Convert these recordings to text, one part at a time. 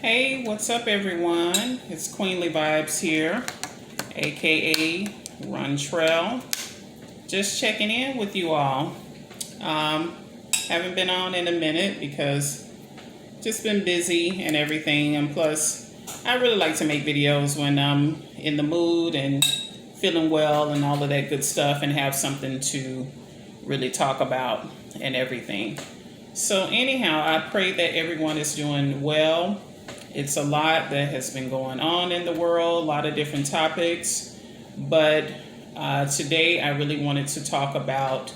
Hey, what's up everyone? It's Queenly Vibes here, aka Run Trail. Just checking in with you all. Haven't been on in a minute because just been busy and everything, and plus I really like to make videos when I'm in the mood and feeling well and all of that good stuff and have something to really talk about and everything. So anyhow, I pray that everyone is doing well. It's a lot that has been going on in the world, a lot of different topics, but today I really wanted to talk about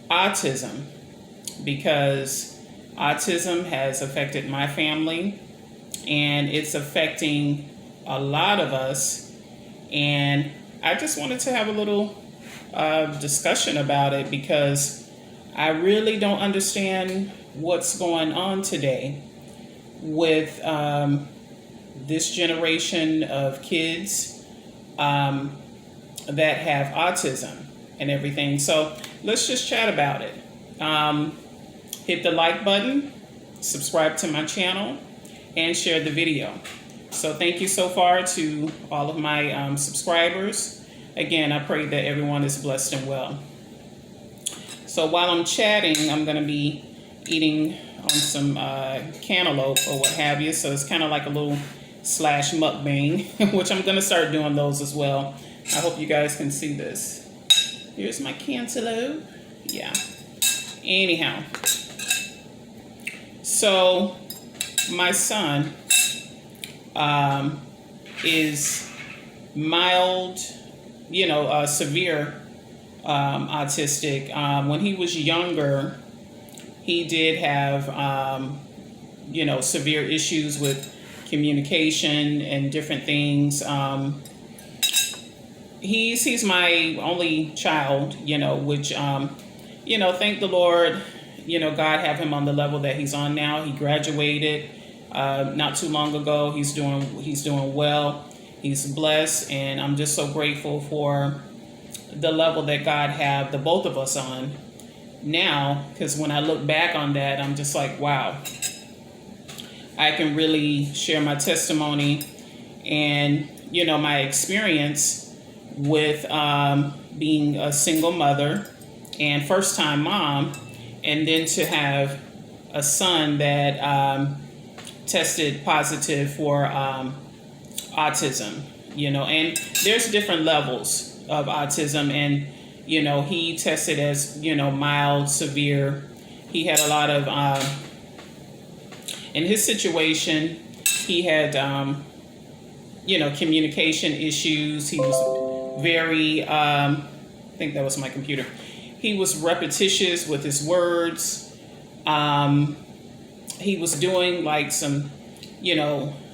autism because autism has affected my family and it's affecting a lot of us, and I just wanted to have a little discussion about it because I really don't understand what's going on today with this generation of kids that have autism and everything. So let's just chat about it. Hit the like button, subscribe to my channel, and share the video. So thank you so far to all of my subscribers. Again, I pray that everyone is blessed and well. So while I'm chatting, I'm going to be eating on some cantaloupe or what have you. So it's kind of like a little slash mukbang, which I'm going to start doing those as well. I hope you guys can see this. Here's my cantaloupe. Yeah. Anyhow. So my son is mild, severe autistic. When he was younger, he did have, severe issues with communication and different things. He's my only child, which, thank the Lord, God have him on the level that he's on now. He graduated not too long ago. He's doing well. He's blessed, and I'm just so grateful for the level that God have the both of us on now, because when I look back on that, I'm just like, wow, I can really share my testimony and my experience with being a single mother and first time mom, and then to have a son that tested positive for autism, and there's different levels of autism, and he tested as mild, severe. He had a lot of in his situation, he had communication issues. He was very I think that was my computer. He was repetitious with his words. He was doing like some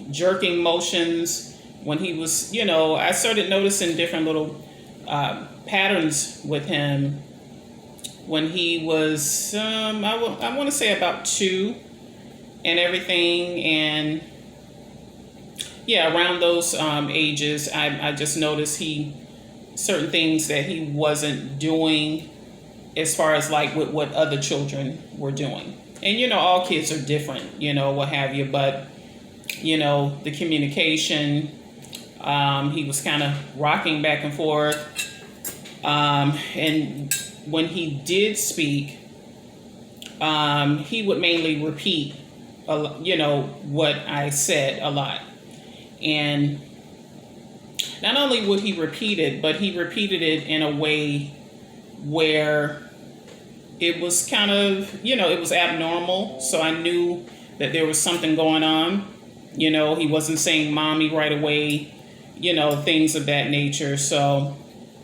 jerking motions when he was, I started noticing different little patterns with him when he was, I want to say about 2 and everything. And yeah, around those ages, I just noticed certain things that he wasn't doing as far as like what other children were doing. And, all kids are different, what have you, but, the communication, he was kind of rocking back and forth. And when he did speak, he would mainly repeat, what I said a lot. And not only would he repeat it, but he repeated it in a way where it was kind of, it was abnormal. So I knew that there was something going on. He wasn't saying mommy right away, things of that nature. So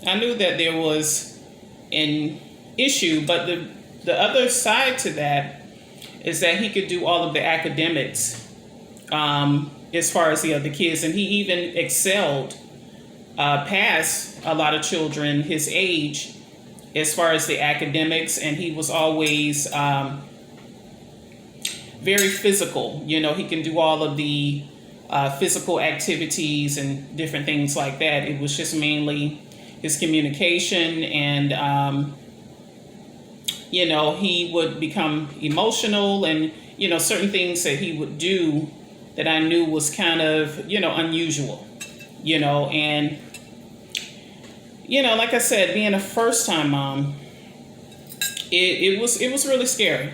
I knew that there was an issue, but the other side to that is that he could do all of the academics as far as the other kids, and he even excelled past a lot of children his age as far as the academics, and he was always very physical. He can do all of the physical activities and different things like that. It was just mainly his communication, and he would become emotional, and certain things that he would do that I knew was kind of, unusual, and, like I said, being a first time mom, it was really scary.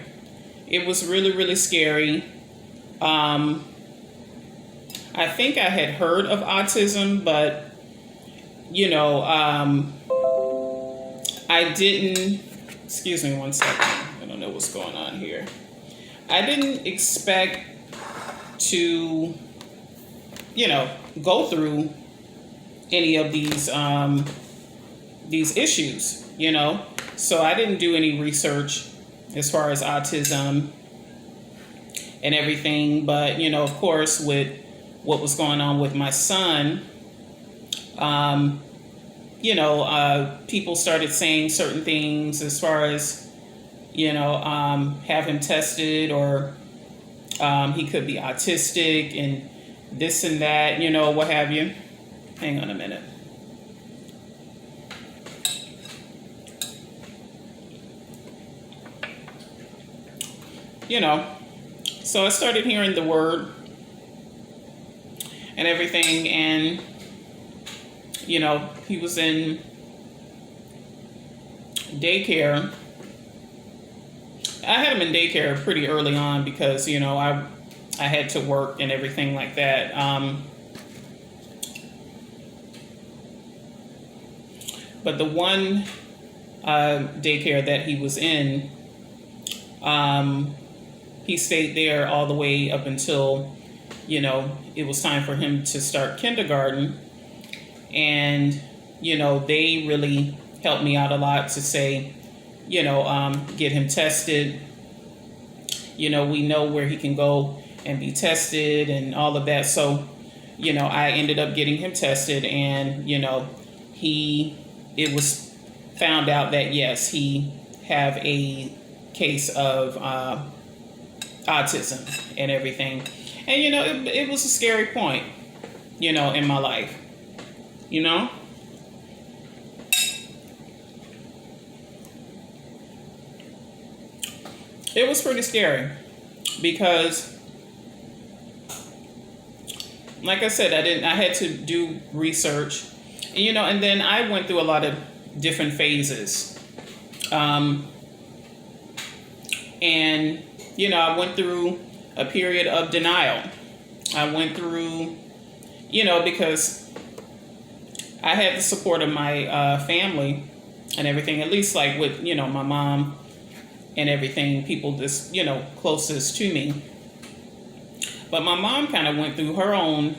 It was really, really scary. I think I had heard of autism, but, I didn't, excuse me one second. I don't know what's going on here. I didn't expect to, go through any of these issues, So I didn't do any research as far as autism and everything. But, of course, with what was going on with my son, people started saying certain things as far as, have him tested, or he could be autistic and this and that, what have you. Hang on a minute. So I started hearing the word and everything, and, he was in daycare. I had him in daycare pretty early on because, I had to work and everything like that. But the one daycare that he was in, he stayed there all the way up until, it was time for him to start kindergarten. And, they really helped me out a lot to say, get him tested. We know where he can go and be tested and all of that. So, I ended up getting him tested, and, it was found out that, yes, he have a case of autism and everything. And, it was a scary point, in my life, It was pretty scary because, like I said, I had to do research, and then I went through a lot of different phases. And, I went through a period of denial. I went through, because I had the support of my family and everything, at least like with, my mom and everything, people just, closest to me. But my mom kind of went through her own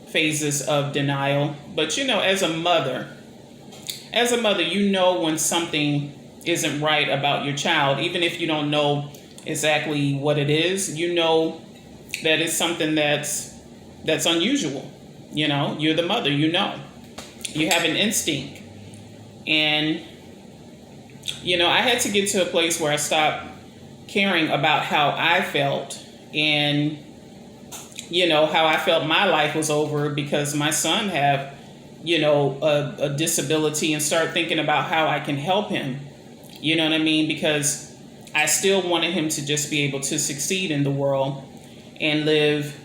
phases of denial. But, as a mother, when something isn't right about your child, even if you don't know exactly what it is, that it's something that's unusual. You're the mother, you have an instinct. And, I had to get to a place where I stopped caring about how I felt and, how I felt my life was over because my son have, a disability, and start thinking about how I can help him. You know what I mean? Because I still wanted him to just be able to succeed in the world and live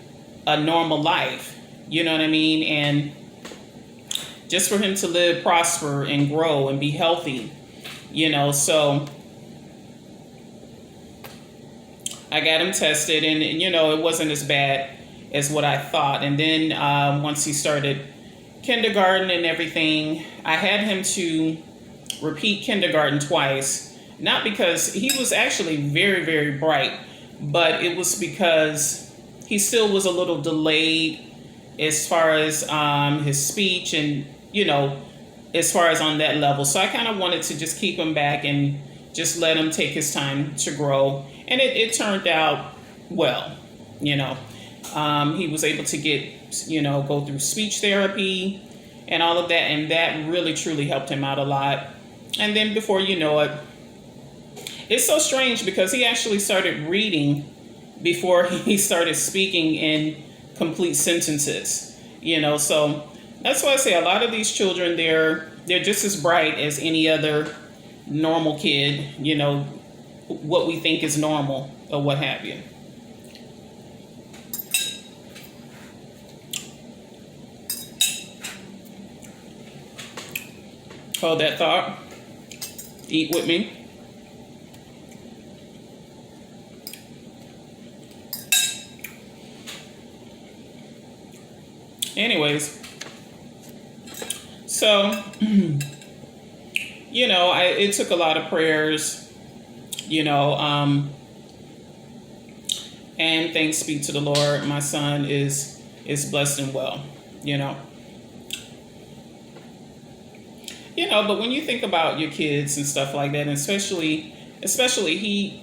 a normal life. You know what I mean? And just for him to live, prosper, and grow and be healthy. So I got him tested, and it wasn't as bad as what I thought. And then once he started kindergarten and everything, I had him to repeat kindergarten twice, not because he was actually very, very bright, but it was because he still was a little delayed as far as his speech and, as far as on that level. So I kind of wanted to just keep him back and just let him take his time to grow. And it turned out well, He was able to get, go through speech therapy and all of that. And that really, truly helped him out a lot. And then before you know it, it's so strange because he actually started reading before he started speaking in complete sentences, So that's why I say a lot of these children, they're just as bright as any other normal kid, what we think is normal or what have you. Hold that thought. Eat with me. Anyways, so, it took a lot of prayers, and thanks be to the Lord, my son is blessed and well, but when you think about your kids and stuff like that, and especially he,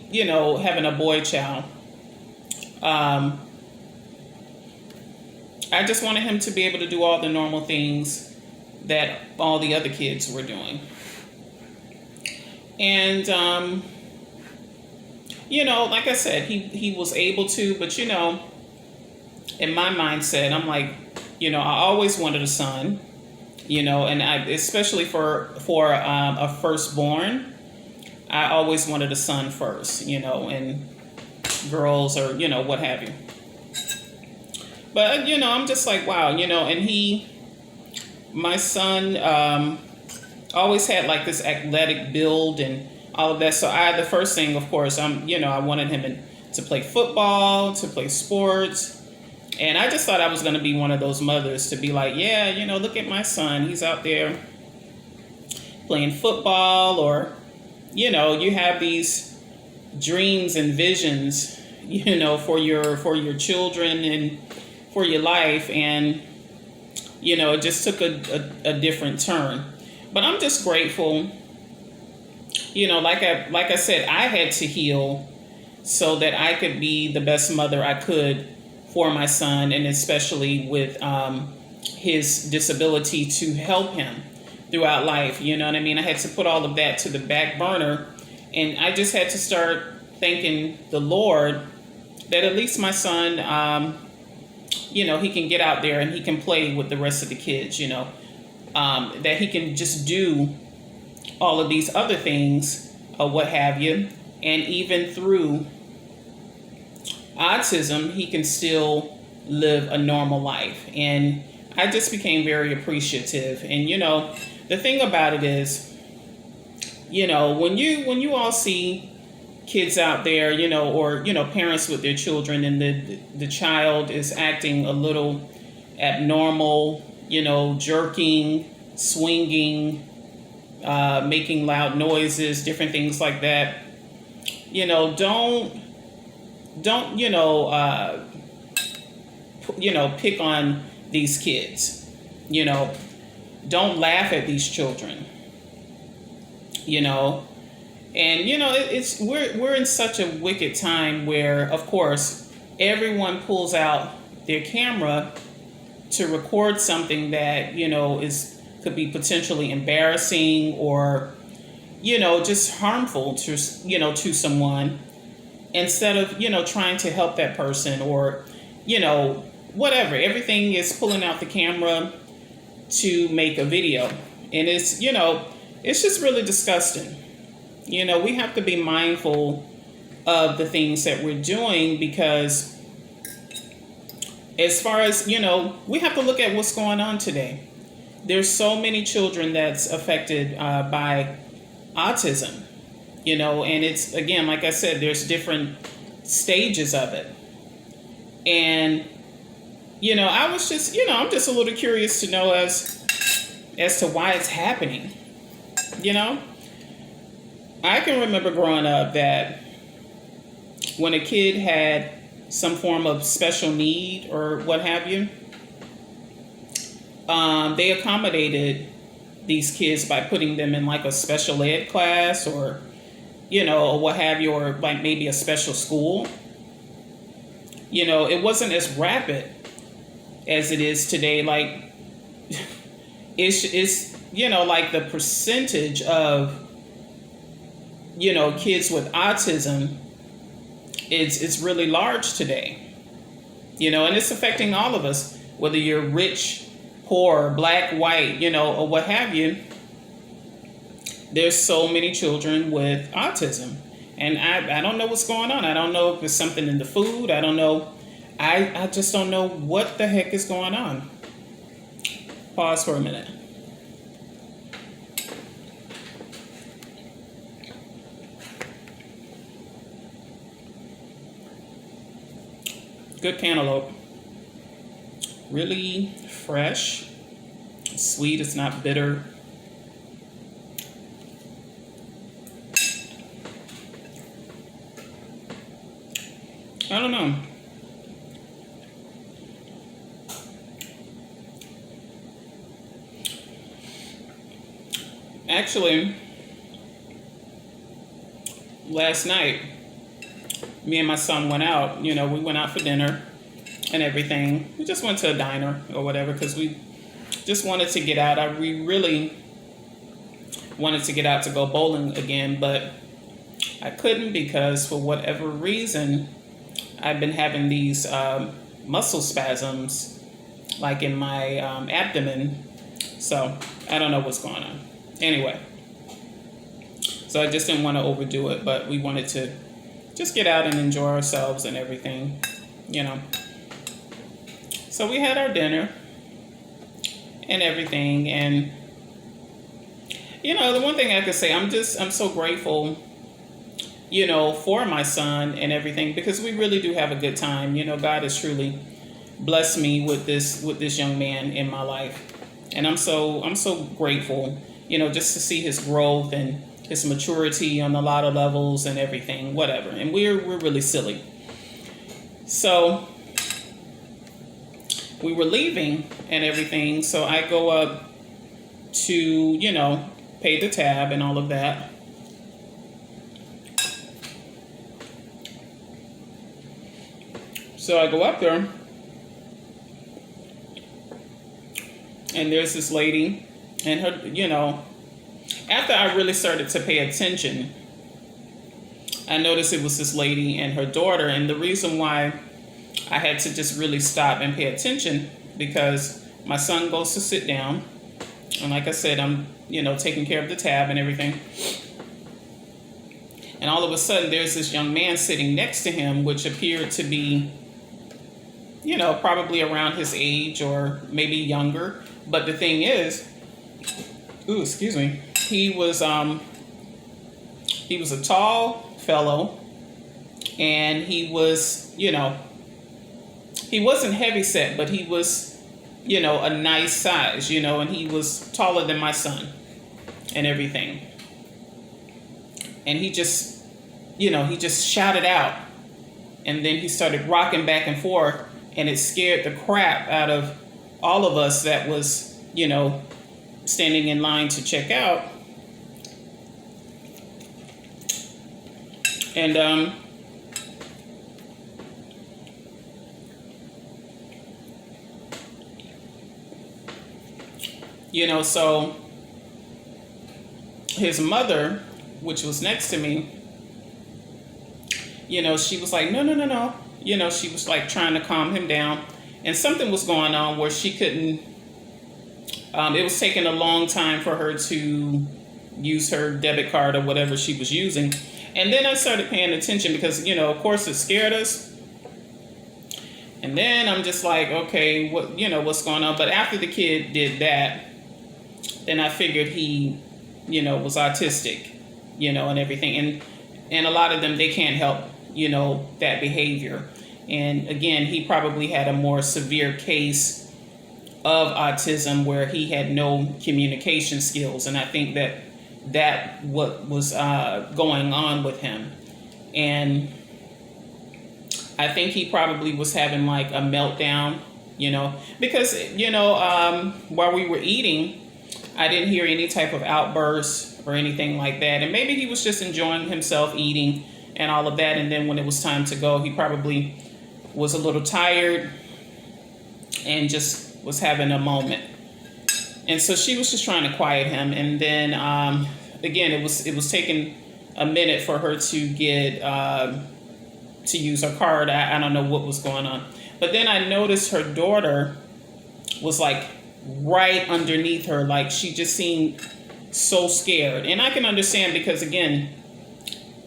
having a boy child, I just wanted him to be able to do all the normal things that all the other kids were doing. And, like I said, he was able to, but, in my mindset, I'm like, I always wanted a son, and especially for a firstborn, I always wanted a son first, and girls or, what have you. But, I'm just like, wow, and my son always had like this athletic build and all of that. So the first thing, of course, I wanted him to play football, to play sports. And I just thought I was going to be one of those mothers to be like, yeah, look at my son. He's out there playing football, or, you have these dreams and visions, for your children and for your life. And, it just took a different turn. But I'm just grateful, like I said, I had to heal so that I could be the best mother I could for my son, and especially with his disability, to help him throughout life. You know what I mean? I had to put all of that to the back burner, and I just had to start thanking the Lord that at least my son, he can get out there and he can play with the rest of the kids, that he can just do all of these other things, what have you. And even through autism, he can still live a normal life. And I just became very appreciative. And, the thing about it is, when you all see kids out there, or, parents with their children, and the child is acting a little abnormal, jerking, swinging, making loud noises, different things like that, don't pick on these kids, don't laugh at these children, and it's we're in such a wicked time where, of course, everyone pulls out their camera to record something that could be potentially embarrassing, or just harmful to to someone, instead of trying to help that person, or whatever. Everything is pulling out the camera to make a video, and it's it's just really disgusting. We have to be mindful of the things that we're doing, because as far as we have to look at what's going on today. There's so many children that's affected by autism, and it's, again, like I said, there's different stages of it. And, I was just, I'm just a little curious to know as to why it's happening. I can remember growing up that when a kid had some form of special need or what have you, they accommodated these kids by putting them in like a special ed class, or, or what have you, or like maybe a special school. It wasn't as rapid as it is today. Like, it's like the percentage of, kids with autism, it's really large today, and it's affecting all of us, whether you're rich, poor, black, white, or what have you. There's so many children with autism, and I don't know what's going on. I don't know if it's something in the food. I don't know. I just don't know what the heck is going on. Pause for a minute. good cantaloupe. Really fresh, sweet, it's not bitter. I don't know. Actually, last night, me and my son went out. We went out for dinner and everything. We just went to a diner or whatever because we just wanted to get out. We really wanted to get out to go bowling again, but I couldn't because for whatever reason, I've been having these muscle spasms like in my abdomen. So I don't know what's going on. Anyway, so I just didn't want to overdo it, but we wanted to just get out and enjoy ourselves and everything, So we had our dinner and everything. And, the one thing I could say, I'm so grateful, for my son and everything, because we really do have a good time. God has truly blessed me with this young man in my life. And I'm so grateful, just to see his growth and his maturity on a lot of levels and everything, whatever. And we're really silly. So we were leaving and everything. So I go up to, pay the tab and all of that. So I go up there and there's this lady and her, after I really started to pay attention, I noticed it was this lady and her daughter. And the reason why I had to just really stop and pay attention, because my son goes to sit down. And like I said, I'm, taking care of the tab and everything. And all of a sudden, there's this young man sitting next to him, which appeared to be, probably around his age or maybe younger. But the thing is, excuse me, he was a tall fellow, and he was, he wasn't heavy set, but he was, a nice size, and he was taller than my son and everything. And he just shouted out, and then he started rocking back and forth, and it scared the crap out of all of us that was, standing in line to check out. And so his mother, which was next to me, she was like, no. She was like trying to calm him down. And something was going on where she couldn't, it was taking a long time for her to use her debit card or whatever she was using. And then I started paying attention because, of course it scared us. And then I'm just like, okay, what's going on? But after the kid did that, then I figured he, was autistic, and everything. And a lot of them, they can't help, that behavior. And again, he probably had a more severe case of autism where he had no communication skills. And I think that what was going on with him. And I think he probably was having like a meltdown, because, while we were eating, I didn't hear any type of outbursts or anything like that. And maybe he was just enjoying himself eating and all of that. And then when it was time to go, he probably was a little tired and just was having a moment. And so she was just trying to quiet him. And then, again, it was taking a minute for her to get, to use her card. I don't know what was going on. But then I noticed her daughter was like right underneath her. Like she just seemed so scared. And I can understand because, again,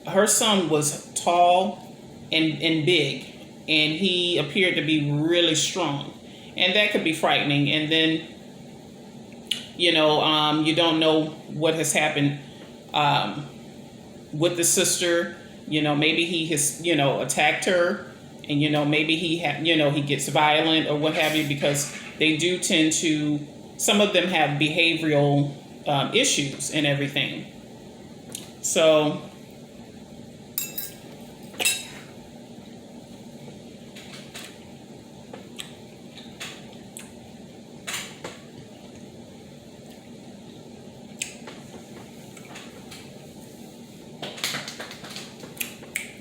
her son was tall and big. And he appeared to be really strong. And that could be frightening. And then, you don't know what has happened with the sister. Maybe he has, attacked her And, maybe he gets violent or what have you, because they do tend to, some of them have behavioral issues and everything. So,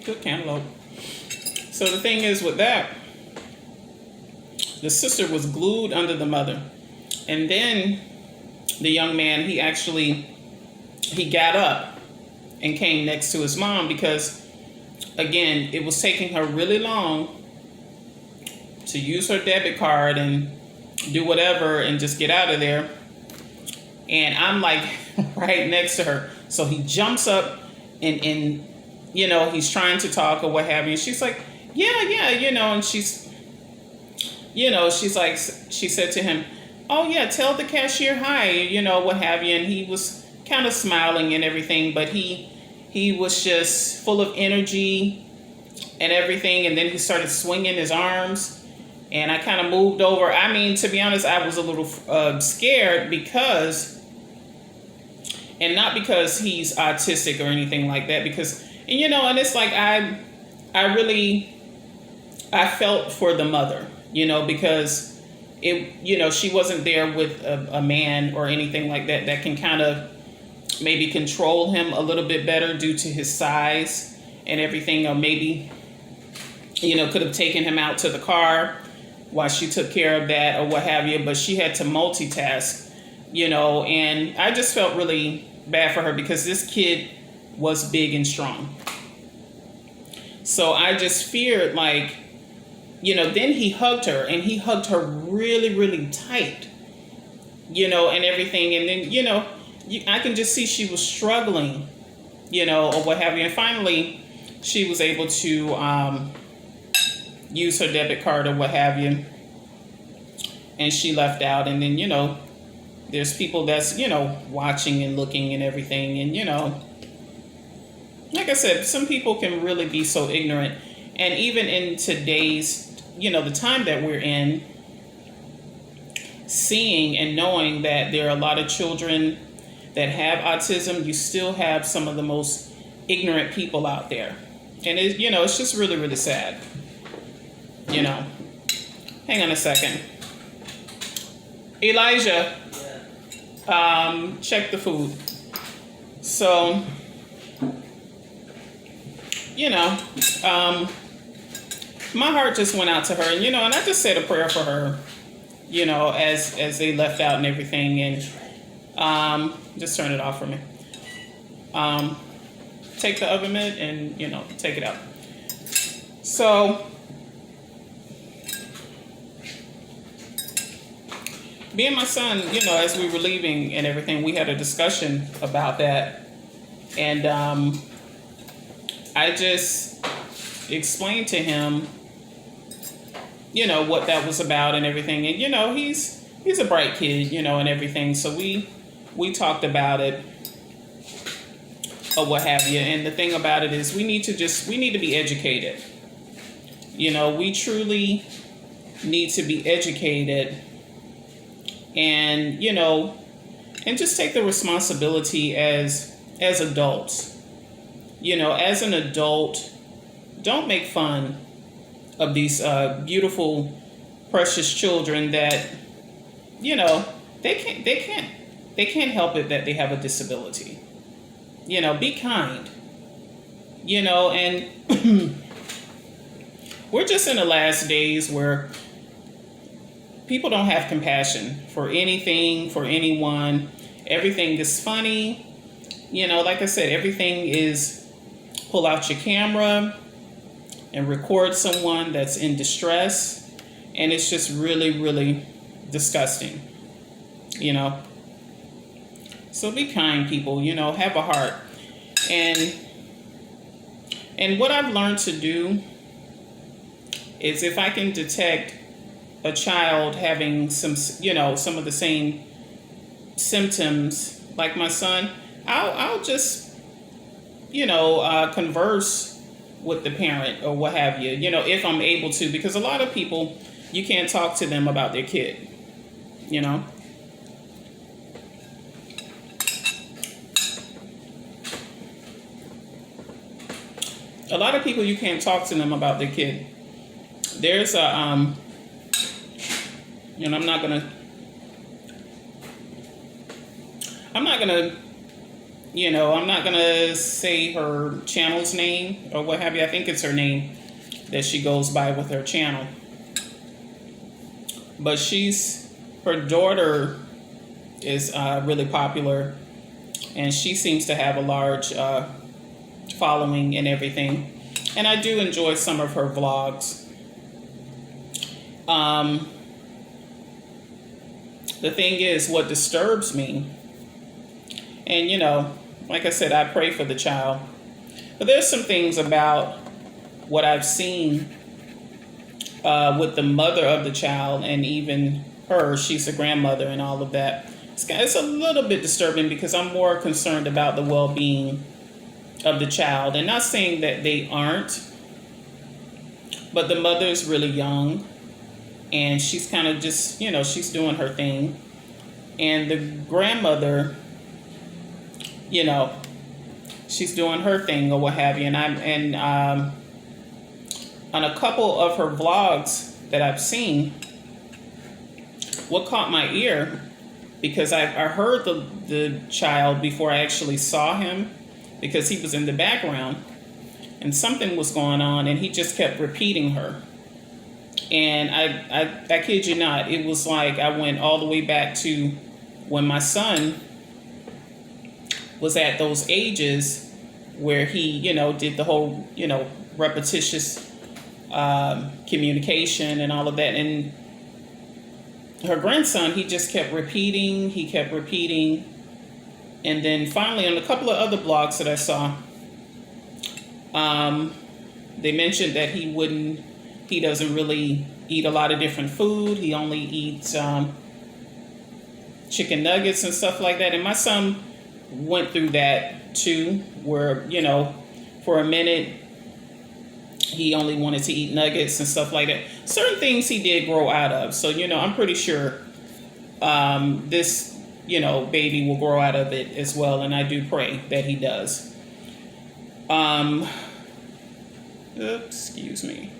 good cantaloupe. So the thing is with that, the sister was glued under the mother. And then the young man, he got up and came next to his mom because, again, it was taking her really long to use her debit card and do whatever and just get out of there. And I'm like right next to her. So he jumps up and he's trying to talk or what have you. She's like, yeah, and she's like, she said to him, oh yeah, tell the cashier hi, what have you. And he was kind of smiling and everything, but he was just full of energy and everything. And then he started swinging his arms, and I kind of moved over. I mean, to be honest, I was a little scared because, and not because he's autistic or anything like that, because, and it's like, I felt for the mother, because she wasn't there with a man or anything like that can kind of maybe control him a little bit better due to his size and everything, or maybe, could have taken him out to the car while she took care of that or what have you, but she had to multitask, and I just felt really bad for her because this kid was big and strong. So I just feared, like, then he hugged her, and he hugged her really, really tight, and everything. And then, I can just see she was struggling, or what have you. And finally, she was able to use her debit card or what have you. And she left out. And then, there's people that's, watching and looking and everything. And, like I said, some people can really be so ignorant. And even in today's, the time that we're in, seeing and knowing that there are a lot of children that have autism, you still have some of the most ignorant people out there. And it's just really, really sad. Hang on a second. Elijah, check the food. So, my heart just went out to her, and and I just said a prayer for her, as they left out and everything, and just turn it off for me. Take the oven mitt and take it out. So me and my son, as we were leaving and everything, we had a discussion about that, and I just explained to him, what that was about and everything. And, he's a bright kid, and everything. So we talked about it or what have you. And the thing about it is we need to be educated. We truly need to be educated and, and just take the responsibility as adults. As an adult, don't make fun of these beautiful, precious children that, they can't help it that they have a disability. Be kind. And we're just in the last days where people don't have compassion for anything, for anyone. Everything is funny. Like I said, everything is pull out your camera and record someone that's in distress. And it's just really, really disgusting, So be kind, people, have a heart. And what I've learned to do is if I can detect a child having some of the same symptoms like my son, I'll just, converse with the parent or what have you, you know, if I'm able to, because a lot of people, you can't talk to them about their kid, you know. A lot of people, you can't talk to them about their kid. There's a, and I'm not gonna, you know, I'm not gonna say her channel's name or what have you. I think it's her name that she goes by with her channel. But her daughter is really popular, and she seems to have a large following and everything. And I do enjoy some of her vlogs. The thing is, what disturbs me, and you know, like I said, I pray for the child, but there's some things about what I've seen with the mother of the child, and even her, she's a grandmother and all of that. It's a little bit disturbing, because I'm more concerned about the well-being of the child, and not saying that they aren't, but the mother is really young, and she's kind of just, you know, she's doing her thing, and the grandmother, you know, she's doing her thing or what have you. And on a couple of her vlogs that I've seen, what caught my ear, because I heard the child before I actually saw him, because he was in the background and something was going on, and he just kept repeating her. And I kid you not, it was like I went all the way back to when my son was at those ages where he, you know, did the whole, you know, repetitious communication and all of that. And her grandson, he just kept repeating, And then finally, on a couple of other blogs that I saw, they mentioned that he doesn't really eat a lot of different food. He only eats chicken nuggets and stuff like that. And my son went through that too, where, you know, for a minute, he only wanted to eat nuggets and stuff like that. Certain things he did grow out of. So, you know, I'm pretty sure this, you know, baby will grow out of it as well. And I do pray that he does. Excuse me.